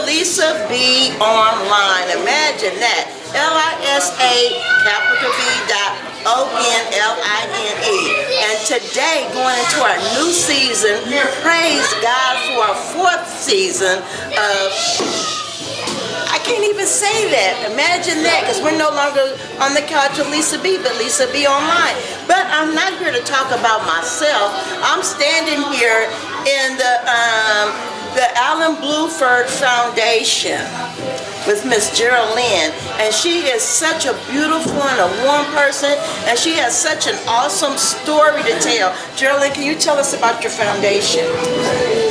Lisa B Online. Imagine that. LISA_B.ONLINE. And today, going into our new season, praise God for our 4th season of, I can't even say that. Imagine that, because we're no longer on the couch with Lisa B, but Lisa B Online. But I'm not here to talk about myself. I'm standing here in the Brown-Blueford Foundation with Miss Jeralynn, and she is such a beautiful and a warm person, and she has such an awesome story to tell. Jeralynn, can you tell us about your foundation?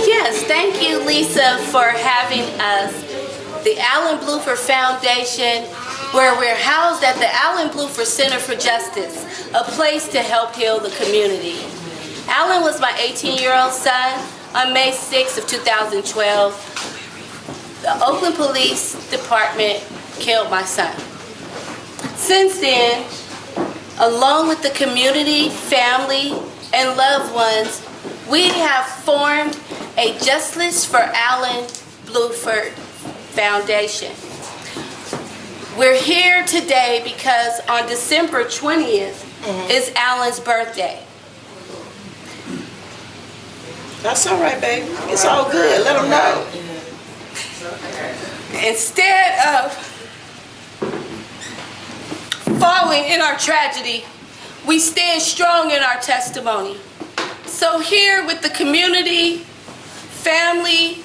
Yes, thank you, Lisa, for having us. The Brown-Blueford Foundation, where we're housed at the Brown-Blueford Center for Justice, a place to help heal the community. Alan was my 18-year-old son. On May 6th of 2012, the Oakland Police Department killed my son. Since then, along with the community, family, and loved ones, we have formed a Justice for Brown-Blueford Foundation. We're here today because on December 20th is Alan's birthday. That's all right, baby. It's all good. Let them know. Instead of falling in our tragedy, we stand strong in our testimony. So here with the community, family,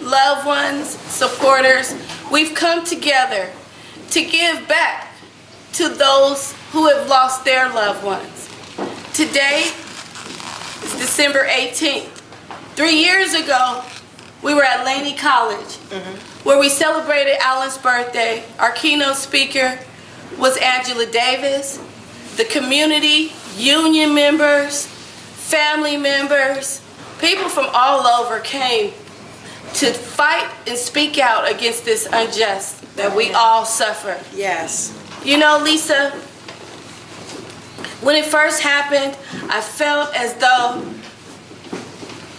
loved ones, supporters, we've come together to give back to those who have lost their loved ones. Today is December 18th. 3 years ago, we were at Laney College, where we celebrated Alan's birthday. Our keynote speaker was Angela Davis. The community, union members, family members, people from all over came to fight and speak out against this injustice that we all suffer. Yes. You know, Lisa, when it first happened, I felt as though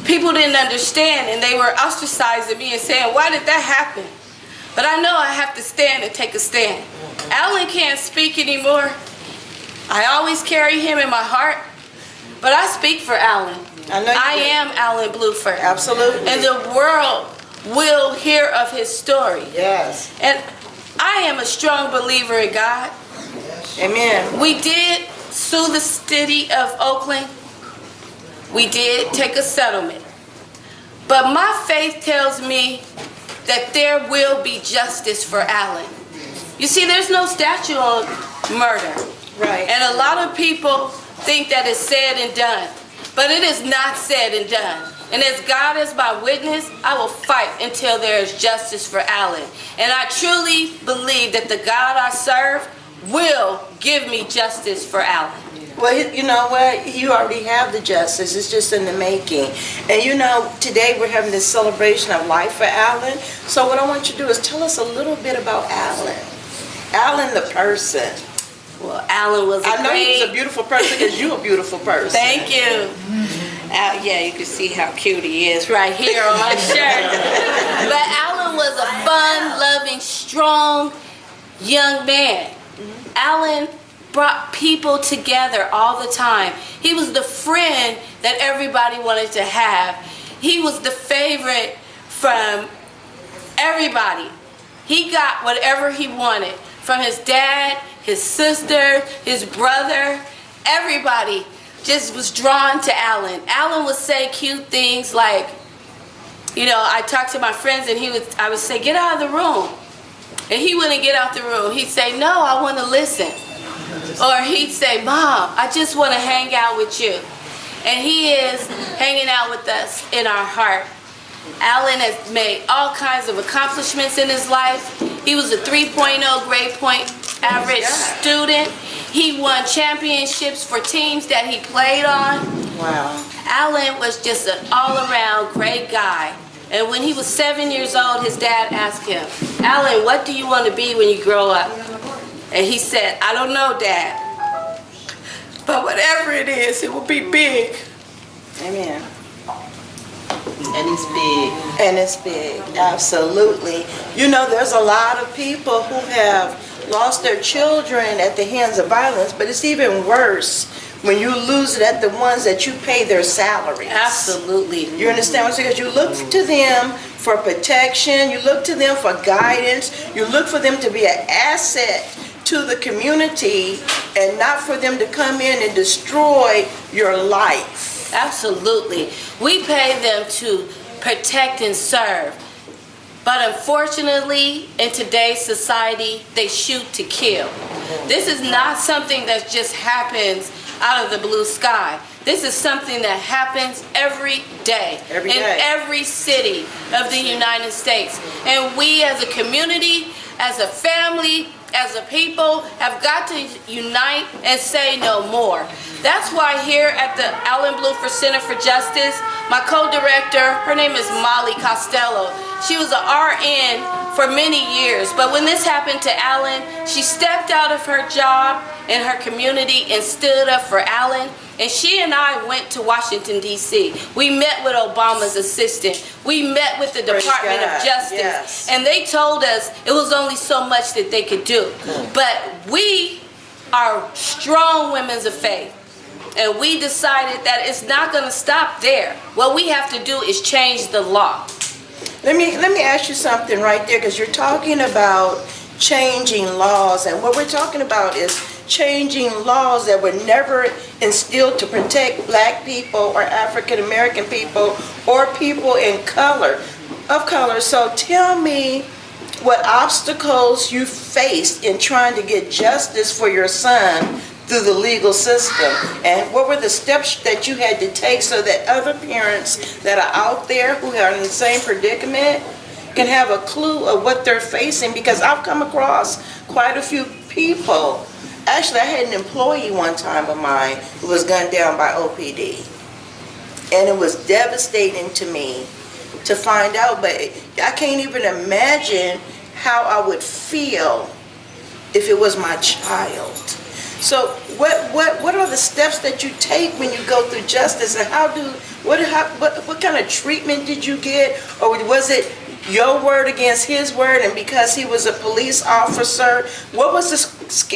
people didn't understand, and they were ostracizing me and saying, why did that happen? But I know I have to stand and take a stand. Alan can't speak anymore. I always carry him in my heart, but I speak for Alan. I am Brown-Blueford. Absolutely. And the world will hear of his story. Yes. And I am a strong believer in God. Amen. We did sue the city of Oakland. We did take a settlement. But my faith tells me that there will be justice for Alan. You see, there's no statute on murder. Right. And a lot of people think that it's said and done. But it is not said and done. And as God is my witness, I will fight until there is justice for Alan. And I truly believe that the God I serve will give me justice for Alan. Well, you know what? You already have the justice. It's just in the making. And you know, today we're having this celebration of life for Alan. So what I want you to do is tell us a little bit about Alan. Alan the person. Well, Alan was I know he was a beautiful person because you're a beautiful person. Thank you. Yeah, you can see how cute he is right here on my shirt. But Alan was a fun, loving, strong young man. Alan brought people together all the time. He was the friend that everybody wanted to have. He was the favorite from everybody. He got whatever he wanted from his dad, his sister, his brother. Everybody just was drawn to Alan. Alan would say cute things like, you know, I talked to my friends and I would say, get out of the room. And he wouldn't get out the room. He'd say, no, I want to listen. Or he'd say, Mom, I just want to hang out with you. And he is hanging out with us in our heart. Alan has made all kinds of accomplishments in his life. He was a 3.0 grade point average student. He won championships for teams that he played on. Wow. Alan was just an all-around great guy. And when he was 7 years old, his dad asked him, Alan, what do you want to be when you grow up? And he said, I don't know, Dad. But whatever it is, it will be big. Amen. And it's big. And it's big, absolutely. You know, there's a lot of people who have lost their children at the hands of violence, but it's even worse when you lose it at the ones that you pay their salaries. Absolutely. You understand what I'm saying? Because you look to them for protection, you look to them for guidance, you look for them to be an asset to the community and not for them to come in and destroy your life. Absolutely. We pay them to protect and serve. But unfortunately, in today's society, they shoot to kill. This is not something that just happens out of the blue sky. This is something that happens every day in every city of the United States. And we as a community, as a family, as a people, have got to unite and say no more. That's why here at the Brown-Blueford Center for Justice, my co-director, her name is Molly Costello. She was an RN for many years, but when this happened to Alan, she stepped out of her job in her community and stood up for Alan. And she and I went to Washington, D.C. We met with Obama's assistant. We met with the Department of Justice. Yes. And they told us it was only so much that they could do. But we are strong women of faith. And we decided that it's not going to stop there. What we have to do is change the law. Let me ask you something right there, because you're talking about changing laws, and what we're talking about is changing laws that were never instilled to protect black people or African American people or people of color. So tell me what obstacles you faced in trying to get justice for your son through the legal system, and what were the steps that you had to take so that other parents that are out there who are in the same predicament can have a clue of what they're facing. Because I've come across quite a few people. Actually, I had an employee one time of mine who was gunned down by OPD, and it was devastating to me to find out, but I can't even imagine how I would feel if it was my child. So what are the steps that you take when you go through justice, and what kind of treatment did you get, or was it your word against his word, and because he was a police officer, what was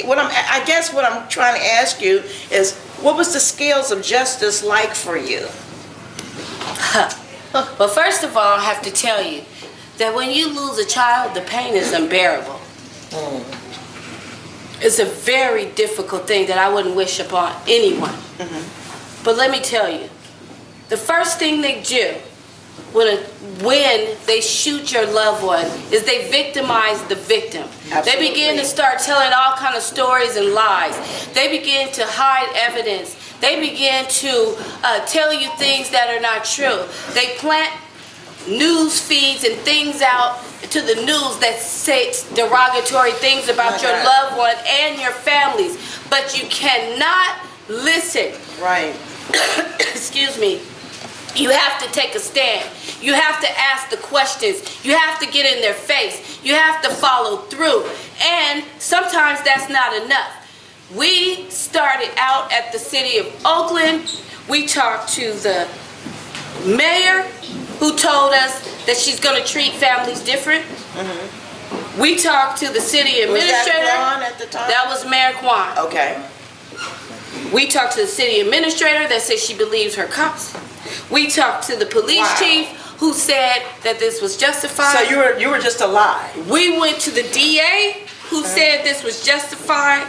I guess what I'm trying to ask you is, what was the scales of justice like for you? Well, first of all, I have to tell you that when you lose a child, the pain is unbearable. It's a very difficult thing that I wouldn't wish upon anyone. But let me tell you, the first thing they do when they shoot your loved one is they victimize the victim. Absolutely. They begin to start telling all kind of stories and lies. They begin to hide evidence. They begin to tell you things that are not true. They plant news feeds and things out to the news that say derogatory things about your loved one and your families. But you cannot listen. Right. Excuse me. You have to take a stand. You have to ask the questions. You have to get in their face. You have to follow through. And sometimes that's not enough. We started out at the city of Oakland. We talked to the mayor, who told us that she's going to treat families different. We talked to the city administrator. Was that Kwan at the time? That was Mayor Kwan. Okay. We talked to the city administrator that said she believes her cops. We talked to the police chief, who said that this was justified. So you were just a lie. We went to the DA, who said this was justified.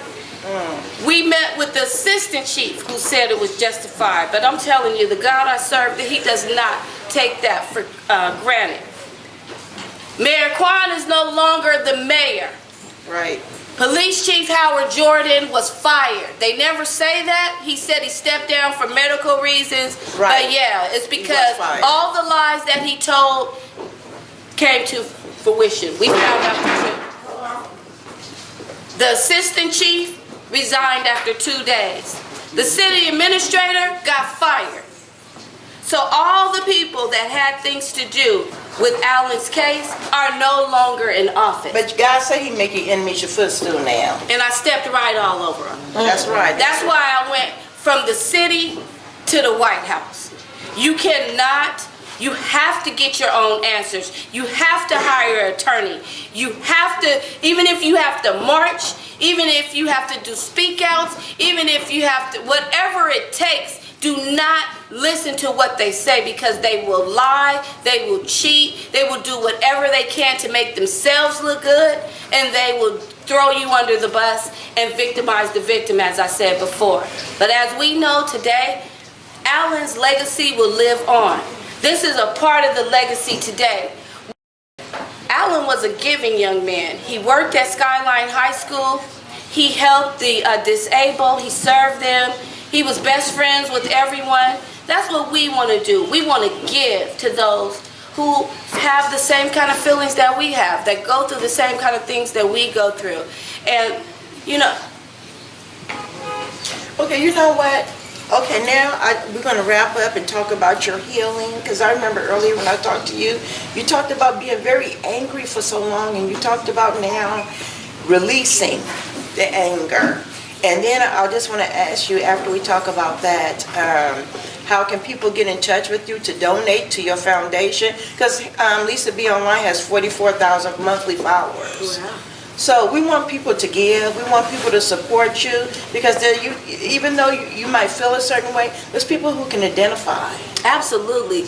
We met with the assistant chief, who said it was justified. But I'm telling you, the God I serve, he does not take that for granted. Mayor Kwan is no longer the mayor. Right. Police Chief Howard Jordan was fired. They never say that. He said he stepped down for medical reasons. Right. But yeah, it's because all the lies that he told came to fruition. We found out the truth. The assistant chief resigned after 2 days. The city administrator got fired. So all the people that had things to do with Alan's case are no longer in office. But God said he make your enemies your footstool now. And I stepped right all over them. That's right. That's why I went from the city to the White House. You cannot You have to get your own answers. You have to hire an attorney. You have to, even if you have to march, even if you have to do speak outs, even if you have to, whatever it takes, do not listen to what they say, because they will lie, they will cheat, they will do whatever they can to make themselves look good, and they will throw you under the bus and victimize the victim, as I said before. But as we know today, Alan's legacy will live on. This is a part of the legacy today. Alan was a giving young man. He worked at Skyline High School. He helped the disabled. He served them. He was best friends with everyone. That's what we want to do. We want to give to those who have the same kind of feelings that we have, that go through the same kind of things that we go through. And, you know. Okay, you know what? Okay, now we're going to wrap up and talk about your healing, because I remember earlier when I talked to you, you talked about being very angry for so long, and you talked about now releasing the anger. And then I just want to ask you, after we talk about that, how can people get in touch with you to donate to your foundation? Because Lisa B Online has 44,000 monthly followers. Wow. So we want people to give. We want people to support you, because even though you might feel a certain way, there's people who can identify. Absolutely.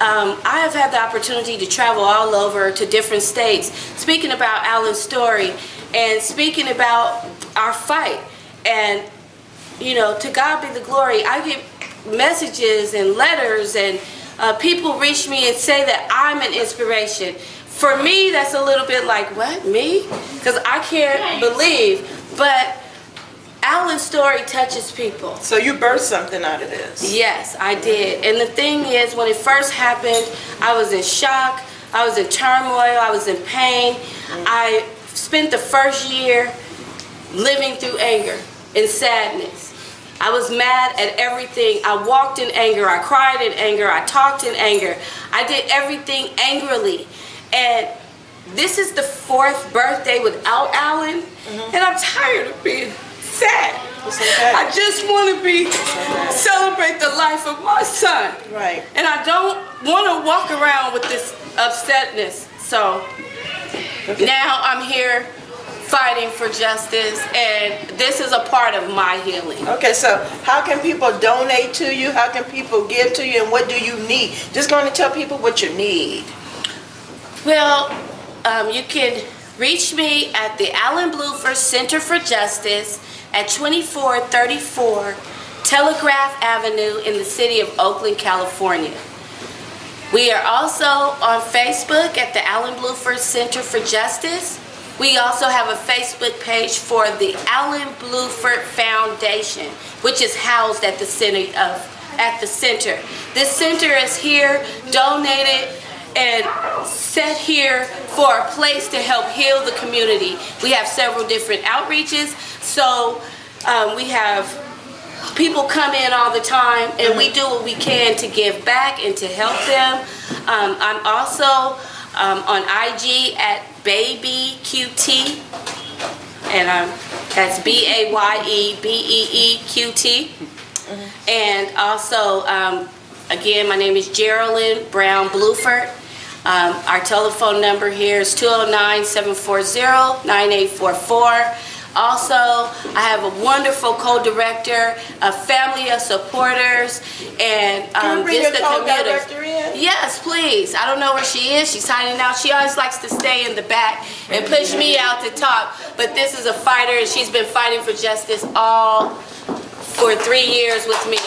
I have had the opportunity to travel all over to different states, speaking about Alan's story and speaking about our fight. And, you know, to God be the glory. I get messages and letters, and people reach me and say that I'm an inspiration. For me, that's a little bit like, what, me? Because I can't believe. But Alan's story touches people. So you birthed something out of this. Yes, I did. And the thing is, when it first happened, I was in shock. I was in turmoil. I was in pain. I spent the first year living through anger and sadness. I was mad at everything. I walked in anger. I cried in anger. I talked in anger. I did everything angrily. And this is the 4th birthday without Alan, and I'm tired of being sad. Okay. I just want to celebrate the life of my son. Right. And I don't want to walk around with this upsetness. So now I'm here fighting for justice, and this is a part of my healing. Okay, so how can people donate to you? How can people give to you, and what do you need? Just going to tell people what you need. Well, you can reach me at the Brown-Blueford Center for Justice at 2434 Telegraph Avenue in the city of Oakland, California. We are also on Facebook at the Brown-Blueford Center for Justice. We also have a Facebook page for the Brown-Blueford Foundation, which is housed at the center. This center is here, donated, and set here for a place to help heal the community. We have several different outreaches, so we have people come in all the time, and we do what we can to give back and to help them. I'm also on IG at BabyQT, and that's BAYEBEEQT. And also, again, my name is Jeralynn Brown-Blueford. Our telephone number here is 209-740-9844. Also, I have a wonderful co-director, a family of supporters, and Can we bring just your the commuters. co-director in? Yes, please. I don't know where she is. She's hiding out. She always likes to stay in the back and push me out to talk. But this is a fighter, and she's been fighting for justice all for 3 years with me.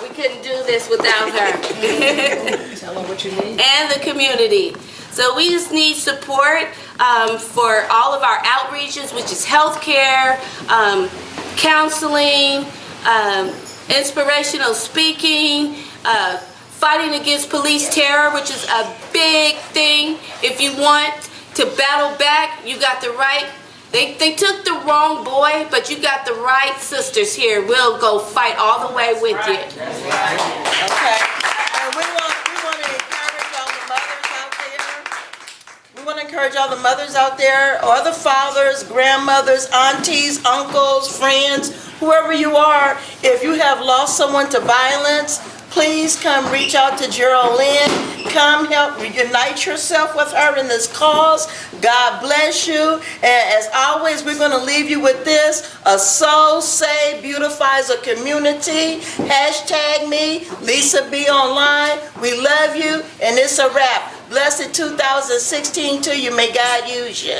We couldn't do this without her. Tell her what you need. And the community. So we just need support for all of our outreaches, which is healthcare, counseling, inspirational speaking, fighting against police terror, which is a big thing. If you want to battle back, you got the right. They took the wrong boy, but you got the right sisters here. We'll go fight all the way with you. Okay. And we want to encourage all the mothers out there. We want to encourage all the mothers out there, or the fathers, grandmothers, aunties, uncles, friends, whoever you are, if you have lost someone to violence, please come reach out to Jeralynn. Come help unite yourself with her in this cause. God bless you. And as always, we're going to leave you with this. A soul saved beautifies a community. Hashtag me, Lisa B Online. We love you, and it's a wrap. Blessed 2016 to you. May God use you.